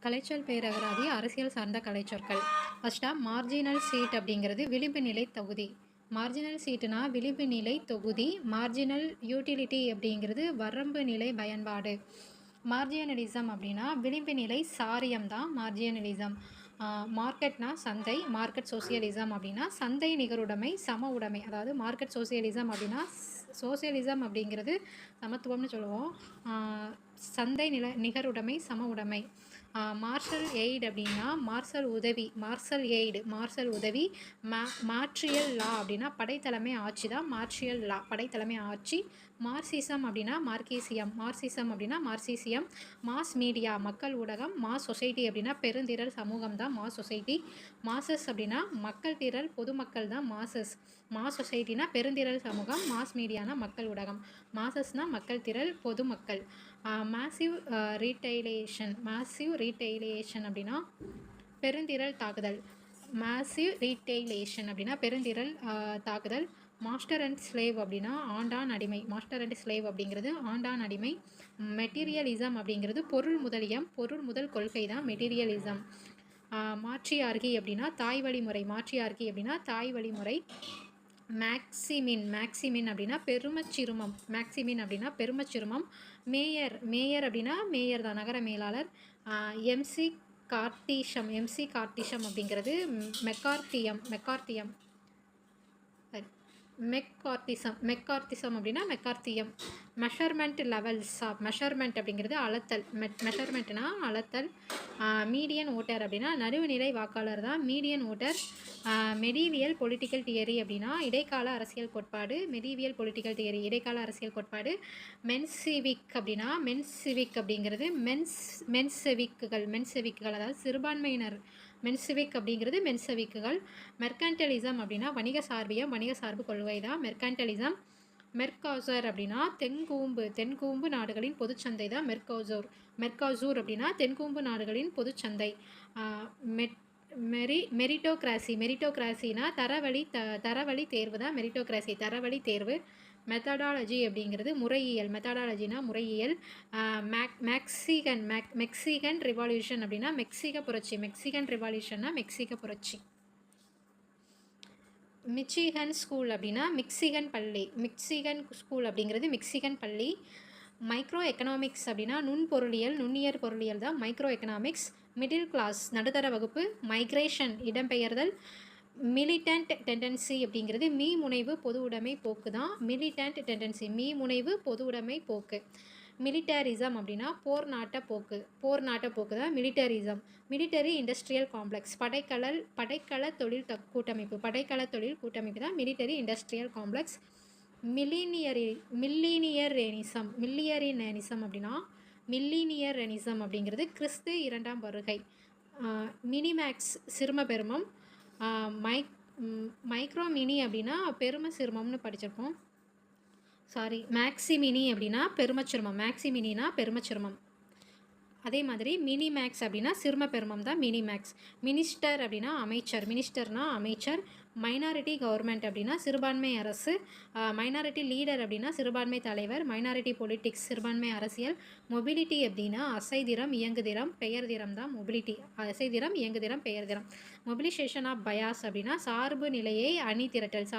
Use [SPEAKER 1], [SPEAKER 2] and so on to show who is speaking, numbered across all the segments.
[SPEAKER 1] கலைச்சொல் பேரகராதி அரசியல் சார்ந்த கலைச்சொற்கள். ஃபர்ஸ்ட்டாக marginal seat அப்படிங்கிறது விளிம்பு நிலை தொகுதி. மார்ஜினல் சீட்டுனா விளிம்பு நிலை தொகுதி. மார்ஜினல் யூட்டிலிட்டி அப்படிங்கிறது வரம்பு நிலை பயன்பாடு. மார்ஜினலிசம் அப்படின்னா விளிம்பு நிலை சாரியம் தான் மார்ஜினலிசம். மார்க்கெட்னா சந்தை. மார்க்கெட் சோசியலிசம் அப்படின்னா சந்தை நிகருடைமை சம உடைமை. அதாவது மார்க்கெட் சோசியலிசம் அப்படின்னா சோசியலிசம் அப்படிங்கிறது சமத்துவம்னு சொல்லுவோம். சந்தை நிகருடைமை சம உடைமை. மார்ஷல் எய்டு அப்படின்னா மார்ஷல் உதவி. மார்ஷியல் லா அப்படின்னா படைத்தலைமை ஆட்சி தான் மார்ஷியல் லா, படைத்தலைமை ஆட்சி. மார்க்சிசம் அப்படின்னா மார்க்சிசம். மாஸ் மீடியா மக்கள் ஊடகம். மாஸ் சொசைட்டி அப்படின்னா பெருந்திரள் சமூகம் தான் மாஸ் சொசைட்டி. மாசஸ் அப்படின்னா மக்கள் திரள் பொதுமக்கள் தான் மாசஸ். மாஸ் சொசைட்டினா பெருந்திரள் சமூகம். மாஸ் மீடியானா மக்கள் ஊடகம். மாசஸ்னா மக்கள் திரள் பொதுமக்கள். மேசிவ் ரீட்டெயிலேஷன் அப்படின்னா பெருந்திரள் தாக்குதல். மேசிவ் ரீட்டெயிலேஷன் அப்படின்னா பெருந்திரள் தாக்குதல். மாஸ்டர் அண்ட் ஸ்லேவ் அப்படின்னா ஆண்டான் அடிமை. மாஸ்டர் அண்ட் ஸ்லேவ் அப்படிங்கிறது ஆண்டான் அடிமை. மெட்டீரியலிசம் அப்படிங்கிறது பொருள் முதல் கொள்கை தான் மெட்டீரியலிசம். மாட்ரியார்கி அப்படின்னா தாய் வழிமுறை. மேக்சிமின் அப்படின்னா பெருமச்சிறுமம். மேயர் அப்படின்னா மேயர் தான் நகர மேலாளர். எம்சி கார்டிஷம் அப்படிங்கிறது மெக்கார்த்திசம் அப்படின்னா மெக்கார்த்தியம். மெஷர்மெண்ட் அப்படிங்கிறது அளத்தல். மெஷர்மெண்ட்னா அளத்தல். மீடியன் ஓட்டர் அப்படின்னா நடுவுநிலை வாக்காளர் தான் மீடியன் ஓட்டர். மெடீவியல் பொலிட்டிக்கல் தியரி அப்படின்னா இடைக்கால அரசியல் கோட்பாடு. இடைக்கால அரசியல் கோட்பாடு. மென்சிவிக் அப்படிங்கிறது மென்செவிக்குகள் அதாவது சிறுபான்மையினர். மென்சிவிக் அப்படிங்கிறது மென்செவிக்குகள். மெர்கன்டலிசம் அப்படின்னா வணிக சார்பு கொள்கை தான் மெர்கன்டலிசம். மெர்காசர் அப்படின்னா தென்கூம்பு நாடுகளின் பொதுச்சந்தை தான் மெர்காசூர் அப்படின்னா தென்கூம்பு நாடுகளின் பொதுச்சந்தை. மெரிட்டோக்ராசினா தரவழி தேர்வு தான் தரவழி தேர்வு. மெத்தடாலஜி அப்படிங்கிறது முறையியல். மெக்சிகன் ரிவால்யூஷன் அப்படின்னா மெக்சிகன் ரிவால்யூஷன்னா மெக்சிக புரட்சி. மிச்சிகன் ஸ்கூல் அப்படின்னா மிக்சிகன் ஸ்கூல் அப்படிங்கிறது மிக்சிகன் பள்ளி. மைக்ரோ எக்கனாமிக்ஸ் அப்படின்னா நுண்ணியர் பொருளியல் தான் மைக்ரோ எக்கனாமிக்ஸ். மிடில் கிளாஸ் நடுத்தர வகுப்பு. மைக்ரேஷன் இடம்பெயர்தல். மிலிட்டன்ட் டெண்டன்சி அப்படிங்கிறது மீமுனைவு பொது உடைமை போக்கு தான் மிலிட்டரிசம் அப்படின்னா போர் நாட்ட போக்கு தான் மிலிட்டரிசம். மிலிட்டரி இண்டஸ்ட்ரியல் காம்ப்ளெக்ஸ் படைக்கல தொழில் கூட்டமைப்பு தான் மிலிட்டரி இண்டஸ்ட்ரியல் காம்ப்ளெக்ஸ். மில்லினியரிசம் அப்படிங்கிறது கிறிஸ்து இரண்டாம் வருகை. மினிமேக்ஸ் சிறும பெருமம். மைக்ரோமினி அப்படின்னா பெரும சிறுமம்னு படிச்சிருப்போம். மேக்சிமினி அப்படின்னா பெருமச்சிறுமம். அதே மாதிரி மினிமேக்ஸ் அப்படின்னா சிறும பெருமம் தான் மினிமேக்ஸ். மினிஸ்டர் அப்படின்னா அமைச்சர். மைனாரிட்டி கவர்மெண்ட் அப்படின்னா சிறுபான்மை அரசு. மைனாரிட்டி லீடர் அப்படின்னா சிறுபான்மை தலைவர். மைனாரிட்டி பொலிட்டிக்ஸ் சிறுபான்மை அரசியல். மொபிலிட்டி அப்படின்னா அசைதிறம் இயங்குதிறம் பெயர்திறம் தான் மொபிலிட்டி. அசைதிறம் இயங்குதிறம் பெயர்திறம். மொபிலைசேஷன் ஆஃப் பயாஸ் அப்படின்னா சார்பு நிலையை அணிதிரட்டல்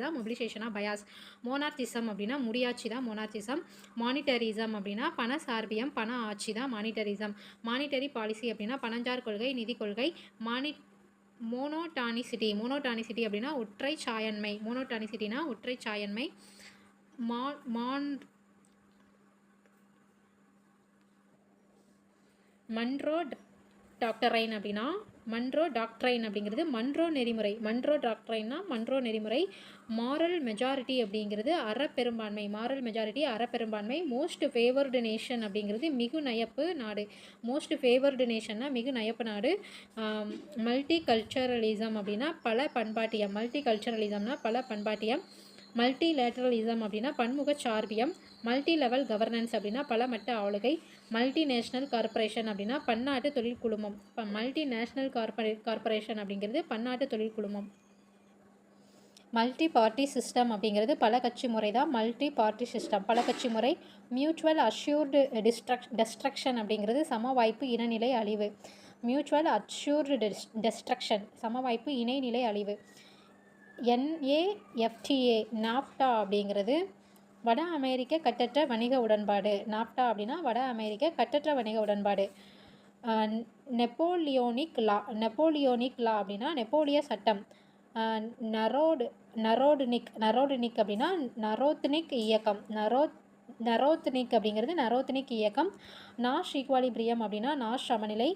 [SPEAKER 1] தான் மொபிலைசேஷன் ஆஃப் பயாஸ். மோனார்த்திசம் அப்படின்னா முடியாட்சி தான் மோனார்த்திசம். மானிட்டரிசம் அப்படின்னா பண சார்பியம் பண ஆட்சி தான் மானிட்டரிசம். மானிட்டரி பாலிசி அப்படின்னா பணஞ்சார் கொள்கை நிதி கொள்கை. மோனோடானிசிட்டி அப்படின்னா ஒற்றை சாயன்மை. மன்ரோ டாக்ட்ரைன் அப்படிங்கிறது மன்ரோ நெறிமுறை. மாரல் மெஜாரிட்டி அப்படிங்கிறது அறப்பெரும்பான்மை. மோஸ்ட் ஃபேவர்டு நேஷன் அப்படிங்கிறது மிகு நயப்பு நாடு. மல்டி கல்ச்சரலிசம் அப்படின்னா பல பண்பாட்டியம். மல்டிலேட்டரலிசம் அப்படின்னா பன்முக சார்பியம். மல்டி லெவல் கவர்னன்ஸ் அப்படின்னா பல மட்ட ஆளுகை. மல்டி நேஷ்னல் கார்ப்பரேஷன் அப்படின்னா பன்னாட்டு தொழில் குழுமம். மல்டி நேஷ்னல் கார்ப்பரேஷன் அப்படிங்கிறது பன்னாட்டு தொழில் குழுமம். மல்டி பார்ட்டி சிஸ்டம் அப்படிங்கிறது பல கட்சி முறை தான் மல்டி பார்ட்டி சிஸ்டம். பல கட்சி முறை. மியூச்சுவல் அஷ்யூர்டு டெஸ்ட்ரக்ஷன் அப்படிங்கிறது சம வாய்ப்பு இனநிலை அழிவு. மியூச்சுவல் அஷ்யூர்டு டெஸ்ட்ரக்ஷன் சம வாய்ப்பு இணைநிலை அழிவு. NAFTA நாப்டா அப்படிங்கிறது வட அமெரிக்க கட்டற்ற வணிக உடன்பாடு. நாப்டா அப்படின்னா வட அமெரிக்க கட்டற்ற வணிக உடன்பாடு. நெப்போலியோனிக் லா அப்படின்னா நெப்போலிய சட்டம். நரோட்னிக் அப்படின்னா நரோத்னிக் இயக்கம். நரோத்னிக் அப்படிங்கிறது நரோத்னிக் இயக்கம். நாஷ் ஈக்வாலிபிரியம் அப்படின்னா நாஷ் சமநிலை.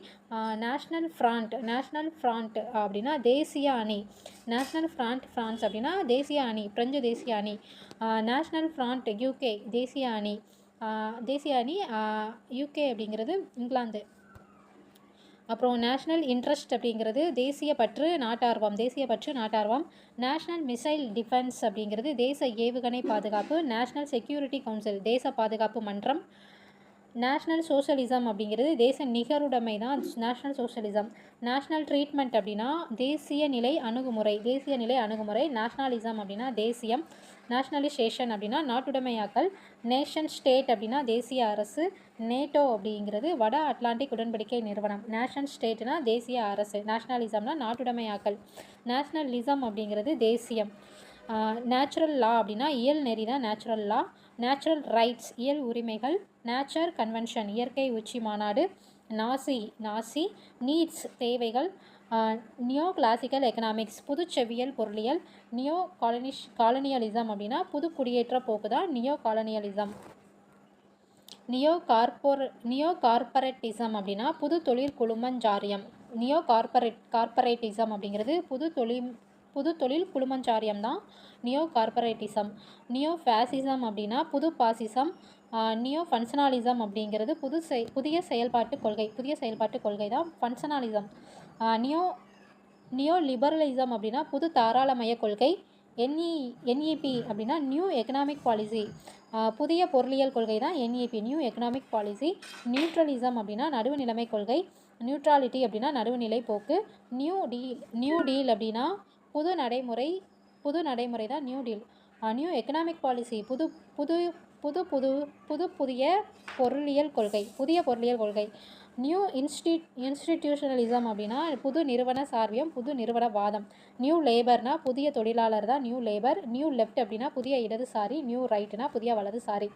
[SPEAKER 1] நேஷ்னல் ஃப்ராண்ட் அப்படின்னா தேசிய அணி. நேஷ்னல் ஃப்ரான்ஸ் அப்படின்னா தேசிய அணி, பிரெஞ்சு தேசிய அணி. நேஷ்னல் ஃப்ராண்ட் UK தேசிய அணி. UK அப்படிங்கிறது இங்கிலாந்து. அப்புறம் நேஷ்னல் இன்ட்ரெஸ்ட் அப்படிங்கிறது தேசிய பற்று நாட்டார்வம். நேஷ்னல் மிசைல் டிஃபென்ஸ் அப்படிங்கிறது தேச ஏவுகணை பாதுகாப்பு. நேஷ்னல் செக்யூரிட்டி கவுன்சில் தேச பாதுகாப்பு மன்றம். நேஷ்னல் சோஷலிசம் அப்படிங்கிறது தேச நிகருடைமை தான் நேஷ்னல் சோஷலிசம். நேஷ்னல் ட்ரீட்மெண்ட் அப்படின்னா தேசிய நிலை அணுகுமுறை. நேஷ்னலிசம் அப்படின்னா தேசியம். நேஷ்னலைசேஷன் அப்படின்னா நாட்டுடைமையாக்கல். நேஷன் ஸ்டேட் அப்படின்னா தேசிய அரசு. நேட்டோ அப்படிங்கிறது வட அட்லாண்டிக் உடன்படிக்கை நிறுவனம். நேஷன் ஸ்டேட்னா தேசிய அரசு. நேஷ்னலிசம்னா நாட்டுடைமையாக்கல். நேஷ்னலிசம் அப்படிங்கிறது தேசியம். நேச்சுரல் லா அப்படின்னா இயல் நெறி தான் நேச்சுரல் லா. நேச்சுரல் ரைட்ஸ் இயல் உரிமைகள். நேச்சர் கன்வென்ஷன் இயற்கை உச்சி மாநாடு. நாசி நீட்ஸ் தேவைகள். நியோ கிளாசிக்கல் எக்கனாமிக்ஸ் புது செவ்வியல் பொருளியல். நியோ காலனியலிசம் அப்படின்னா புது குடியேற்ற போக்கு தான் நியோ காலனியலிசம். நியோ கார்பரேட்டிசம் அப்படின்னா புது தொழில் குழுமஞ்சாரியம். கார்பரேட்டிசம் அப்படிங்கிறது புது தொழில் குழுமஞ்சாரியம் தான் நியோ கார்பரேட்டிசம். நியோ ஃபேசிசம் அப்படின்னா புது பாசிசம். நியோ ஃபங்க்ஷனலிசம் அப்படிங்கிறது புதிய செயல்பாட்டு கொள்கை தான் ஃபங்க்ஷனலிசம். நியோ லிபரலிசம் அப்படின்னா புது தாராளமய கொள்கை. NEP அப்படின்னா நியூ எக்கனாமிக் பாலிசி புதிய பொருளியல் கொள்கை தான் NEP நியூ எக்கனாமிக் பாலிசி. நியூட்ரலிசம் அப்படின்னா நடுவு நிலைமை கொள்கை. நியூட்ராலிட்டி அப்படின்னா நடுவுநிலை போக்கு. நியூ டீல் அப்படின்னா புது நடைமுறை தான் new deal. New economic policy புதிய பொருளியல் கொள்கை. நியூ இன்ஸ்டிடியூஷனலிசம் அப்படின்னா புது நிறுவன சார்பியம், புது நிறுவனவாதம். நியூ லேபர்னா புதிய தொழிலாளர் தான் நியூ லேபர். நியூ லெஃப்ட் அப்படின்னா புதிய இடதுசாரி. நியூ ரைட்னா புதிய வலதுசாரி.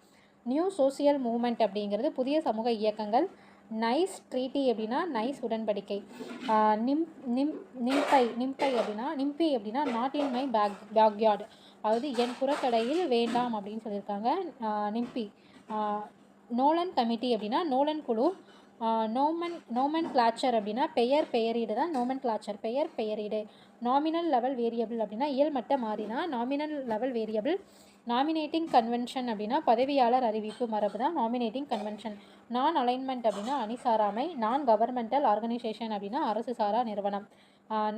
[SPEAKER 1] நியூ சோசியல் மூவ்மெண்ட் அப்படிங்கிறது புதிய சமூக இயக்கங்கள். நைஸ் ட்ரீட்டி அப்படின்னா நைஸ் உடன்படிக்கை. நிம்பி அப்படின்னா நாட் இன் மை பேக்யார்டு அதாவது என் புறக்கடையில் வேண்டாம் அப்படின்னு சொல்லியிருக்காங்க. நிம்பி. நோலன் கமிட்டி அப்படின்னா நோலன் குழு. நோமன் கிளாச்சர் அப்படின்னா பெயரீடு தான் நோமன் கிளாச்சர் பெயரீடு. நாமினல் லெவல் வேரியபிள் அப்படின்னா இயல்மட்ட மாறினா nominal level variable. Nominating convention அப்படின்னா பதவியாளர் அறிவிப்பு மரபு தான் நாமினேட்டிங் கன்வென்ஷன். நான் அலைன்மெண்ட் அப்படின்னா அணிசாராமை. நான் கவர்மெண்டல் ஆர்கனைசேஷன் அப்படின்னா அரசு சாரா நிறுவனம்.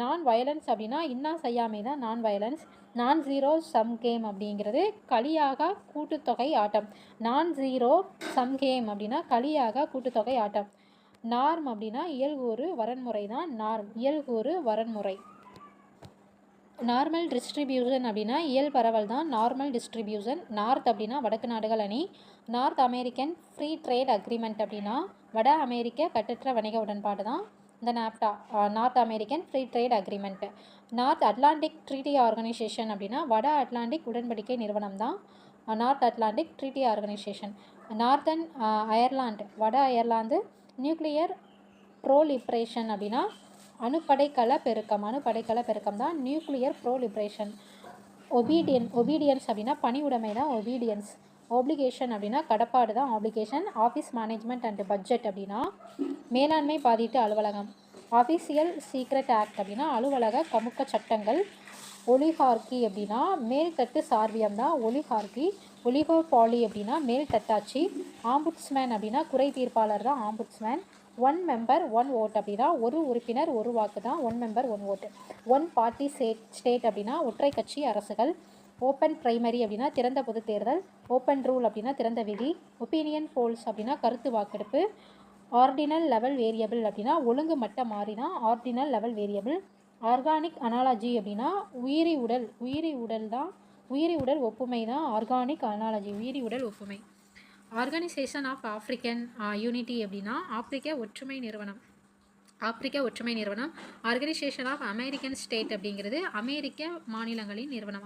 [SPEAKER 1] நான் வயலன்ஸ் அப்படின்னா இன்னா செய்யாமை தான் நான் வயலன்ஸ். நான் ஜீரோ சம் கேம் அப்படிங்கிறது களியாக கூட்டுத்தொகை ஆட்டம். நான் ஜீரோ சம் கேம் அப்படின்னா களியாக கூட்டுத்தொகை ஆட்டம். நார்ம் அப்படின்னா இயல்கூறு வரன்முறை தான் இயல்கூறு வரன்முறை. நார்மல் டிஸ்ட்ரிபியூஷன் அப்படின்னா இயல் பரவல் தான் நார்மல் டிஸ்ட்ரிபியூஷன். நார்த் அப்படின்னா வடக்கு நாடுகள் அணி. North American Free Trade Agreement அப்படின்னா வட அமெரிக்க கட்டற்ற வணிக உடன்பாடு தான் இந்த NAFTA. North American Free Trade Agreement. North Atlantic Treaty Organization அப்படின்னா வட அட்லாண்டிக் உடன்படிக்கை நிறுவனம் தான் North Atlantic Treaty Organization. Northern Ireland வட அயர்லாந்து. நியூக்ளியர் ப்ரோலிப்ரேஷன் அப்படின்னா அணுப்படைக்கல பெருக்கம் தான் நியூக்ளியர் ப்ரோலிப்ரேஷன். ஒபீடியன்ஸ் அப்படின்னா பணிவுடைமை தான் ஒபீடியன்ஸ். ஆப்ளிகேஷன் அப்படின்னா கடப்பாடு தான் application. Office management and budget அப்படின்னா மேலாண்மை பாதீட்டு அலுவலகம். ஆஃபீஷியல் சீக்ரெட் ஆக்ட் அப்படின்னா அலுவலக கமுக்க சட்டங்கள். ஒலிகார்கி அப்படின்னா மேல்தட்டு சார்பியம் தான் ஒலிகார்கி. ஒலிகோபாலி அப்படின்னா மேல் தட்டாட்சி. ஆம்புட்ஸ்மேன் அப்படின்னா குறை தீர்ப்பாளர் தான் ஆம்புட்ஸ்மேன். 1 மெம்பர் 1 ஓட் அப்படின்னா ஒரு உறுப்பினர் ஒரு வாக்கு தான் 1 மெம்பர் 1 ஓட்டு. 1 பார்ட்டி ஸ்டேட் அப்படின்னா ஒற்றை கட்சி அரசுகள். ஓப்பன் பிரைமரி அப்படின்னா திறந்த பொது தேர்தல். ஓப்பன் ரூல் அப்படின்னா திறந்த விதி. ஒப்பீனியன் போல்ஸ் அப்படின்னா கருத்து வாக்கெடுப்பு. ஆர்டினல் லெவல் வேரியபிள் அப்படின்னா ஒழுங்கு மட்ட மாறி தான் ordinal level variable. Organic analogy அப்படின்னா உயிரி உடல் ஒப்புமை தான் ஆர்கானிக் அனாலஜி, உயிரி உடல் ஒப்புமை. ஆர்கனைசேஷன் ஆஃப் ஆஃப்ரிக்கன் யூனிட்டி அப்படின்னா ஆப்பிரிக்க ஒற்றுமை நிறுவனம். ஆர்கனைசேஷன் ஆஃப் அமெரிக்கன் ஸ்டேட் அப்படிங்கிறது அமெரிக்க மாநிலங்களின் நிறுவனம்.